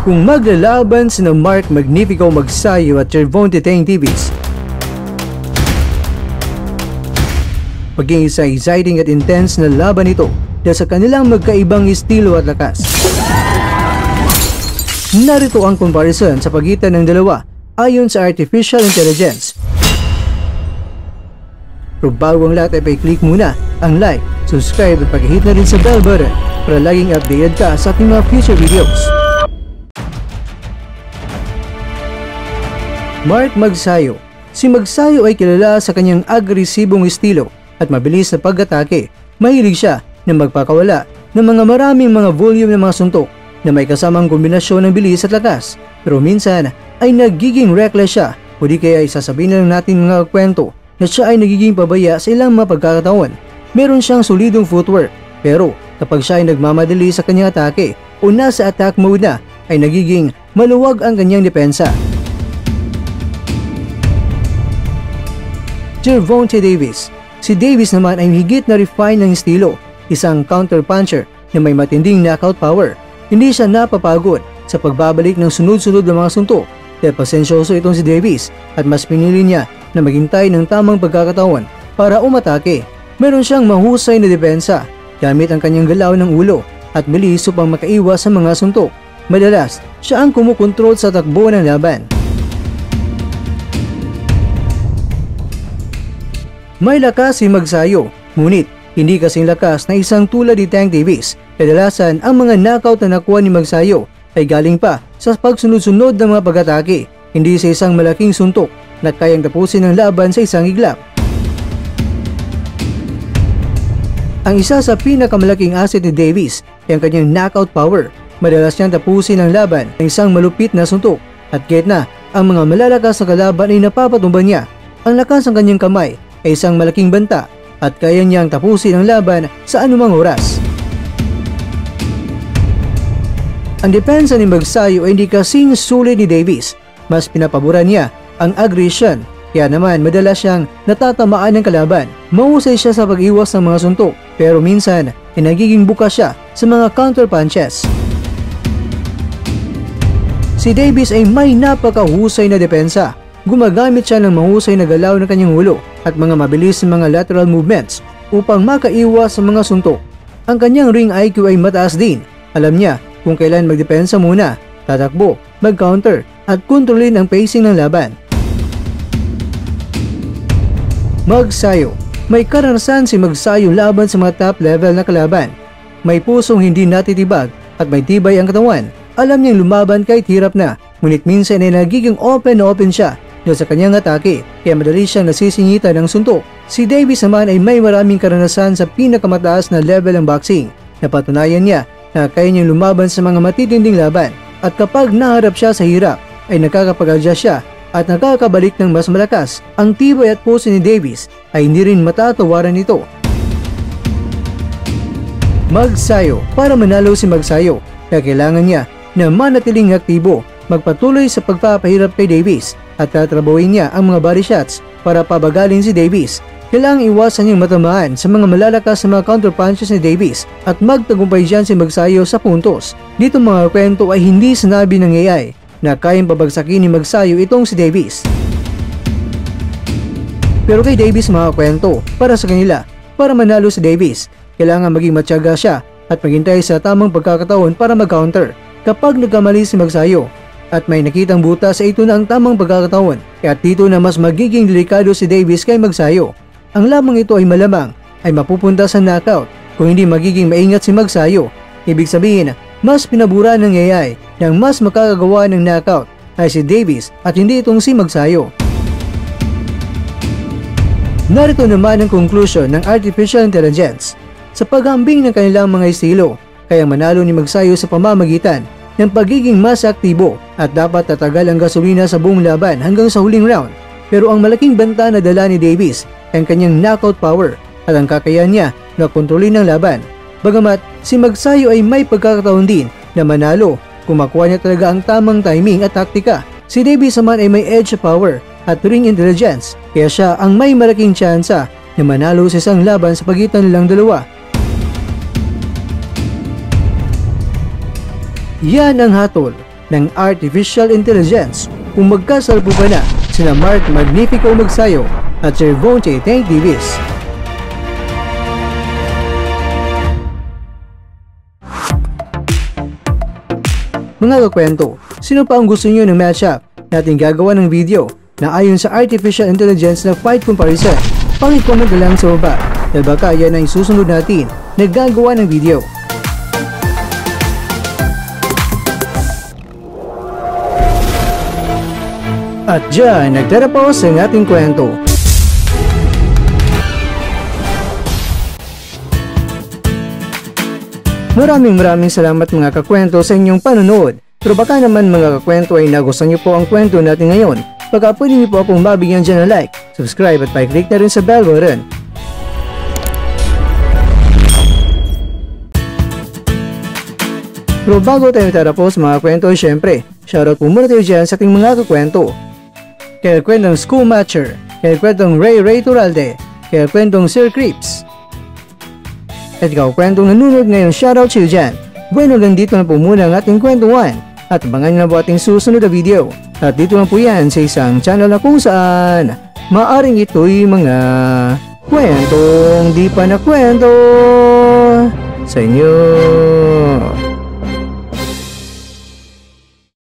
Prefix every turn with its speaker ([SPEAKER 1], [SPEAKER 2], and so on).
[SPEAKER 1] kung maglalaban sina Mark Magnifico Magsayo at Gervonta Davis. Maging isa exciting at intense na laban ito dahil sa kanilang magkaibang estilo at lakas. Narito ang comparison sa pagitan ng dalawa ayon sa Artificial Intelligence. Pero bago ang lahat ay pa-click muna ang like, subscribe at pag-hit na rin sa bell button para laging updated ka sa ating mga future videos. Mark Magsayo. Si Magsayo ay kilala sa kanyang agresibong estilo at mabilis na pag-atake. Mahilig siya na magpakawala ng maraming mga volume ng mga suntok na may kasamang kombinasyon ng bilis at lakas. Pero minsan ay nagiging reckless siya o di kaya ay sasabihin na lang natin mga kwento na siya ay nagiging pabaya sa ilang mga pagkakataon. Meron siyang solidong footwork pero kapag siya ay nagmamadali sa kanyang atake o nasa attack mode na ay nagiging maluwag ang kanyang depensa. Gervonta Davis. Si Davis naman ay higit na refine ng estilo, isang counter-puncher na may matinding knockout power. Hindi siya napapagod sa pagbabalik ng sunod-sunod na mga suntok dahil pasensyoso itong si Davis at mas pinili niya na maghintay ng tamang pagkakataon para umatake. Meron siyang mahusay na depensa gamit ang kanyang galaw ng ulo at bilis upang makaiwas sa mga suntok. Madalas, siya ang kumukontrol sa takbo ng laban. May lakas si Magsayo, ngunit hindi kasing lakas na isang tulad ni Tank Davis. Kadalasan ang mga knockout na nakuha ni Magsayo ay galing pa sa pagsunod-sunod ng mga pag-atake, hindi sa isang malaking suntok na kayang tapusin ang laban sa isang iglap. Ang isa sa pinakamalaking asset ni Davis ay ang kanyang knockout power. Madalas niyang tapusin ang laban ng isang malupit na suntok at kahit na ang mga malalakas na kalaban ay napapatumba niya. Ang lakas ng kanyang kamay ay isang malaking banta at kaya niyang tapusin ang laban sa anumang oras. Ang depensa ni Magsayo ay hindi kasing sulit ni Davis. Mas pinapaboran niya ang aggression, kaya naman madalas siyang natatamaan ng kalaban. Mahusay siya sa pag-iwas ng mga suntok, pero minsan ay nagiging bukas siya sa mga counter punches. Si Davis ay may napakahusay na depensa. Gumagamit siya ng mahusay na galaw ng kanyang ulo at mga mabilis na mga lateral movements upang makaiwas sa mga suntok. Ang kanyang ring IQ ay mataas din. Alam niya kung kailan magdepensa muna, tatakbo, mag-counter at kontrolin ang pacing ng laban. Magsayo. May karanasan si Magsayo laban sa mga top level na kalaban. May pusong hindi natitibag at may tibay ang katawan. Alam niyang lumaban kahit hirap na, ngunit minsan ay nagiging open na open siya dahil sa kanyang atake, kaya madali siyang nasisingitan ng suntok. Si Davis naman ay may maraming karanasan sa pinakamataas na level ng boxing. Napatunayan niya na kaya niyang lumaban sa mga matitinding laban at kapag naharap siya sa hirap ay nakakapag-adjust siya at nakakabalik ng mas malakas. Ang tibay at pose ni Davis ay hindi rin matatawaran nito. Magsayo. Para manalo si Magsayo, kaya kailangan niya na manatiling aktibo, magpatuloy sa pagpapahirap kay Davis at tatrabawin niya ang mga body shots para pabagalin si Davis. Kailangang iwasan niyang matamaan sa mga malalakas na mga counter punches ni Davis at magtagumpay dyan si Magsayo sa puntos. Dito mga kwento ay hindi sinabi ng AI na kayang pabagsakin ni Magsayo itong si Davis. Pero kay Davis mga kwento, para sa kanila, para manalo si Davis, kailangan maging matyaga siya at maghintay sa tamang pagkakataon para mag-counter. Kapag nagkamali si Magsayo at may nakitang butas, ito na ang tamang pagkakataon at dito na mas magiging delikado si Davis kay Magsayo. Ang lamang ito ay malamang ay mapupunta sa knockout kung hindi magiging maingat si Magsayo. Ibig sabihin, mas pinabura ng AI na ang mas makakagawa ng knockout ay si Davis at hindi itong si Magsayo. Narito naman ang conclusion ng Artificial Intelligence. Sa paghambing ng kanilang mga estilo, kaya manalo ni Magsayo sa pamamagitan ng pagiging mas aktibo at dapat tatagal ang gasolina sa buong laban hanggang sa huling round. Pero ang malaking banta na dala ni Davis ay ang kanyang knockout power at ang kakayahan niya na kontrolin ang laban. Bagamat si Magsayo ay may pagkakataon din na manalo kung makuha niya talaga ang tamang timing at taktika. Si Davis naman ay may edge power at ring intelligence, kaya siya ang may malaking tsansa na manalo sa isang laban sa pagitan nilang dalawa. Yan ang hatol. ng Artificial Intelligence kung magkasalpupan na sina Mark Magnifico Magsayo at Sir Vonche Tank Davis. Mga kakwento, sino pa ang gusto nyo ng matchup natin gagawa ng video na ayon sa Artificial Intelligence na fight comparison? Paki-comment na lang sa baba dahil baka yan ay susunod natin na gagawa ng video. At dyan, nagtatapos ang ating kwento. Maraming salamat mga kakwento sa inyong panonood. Pero baka naman mga kakwento ay nagustuhan niyo po ang kwento natin ngayon. Baka pwede niyo po akong mabigyan dyan ng like, subscribe at pa-click na rin sa bell button. Pero bago tayo tatapos mga kwento, syempre, shoutout po muna tayo dyan sa ating mga kakwento. Kaya kwentong School Matcher, kaya kwentong Ray Turalde, kaya kwentong Sir Creeps. At ikaw kwentong nanonood ngayon, shoutout sa iyo dyan. Bueno, dito na po muna ang ating kwentuhan. At abangan nyo na po ating susunod na video. At dito na po yan sa isang channel na kung saan maaring ito'y mga kwentong di pa na kwento sa inyo.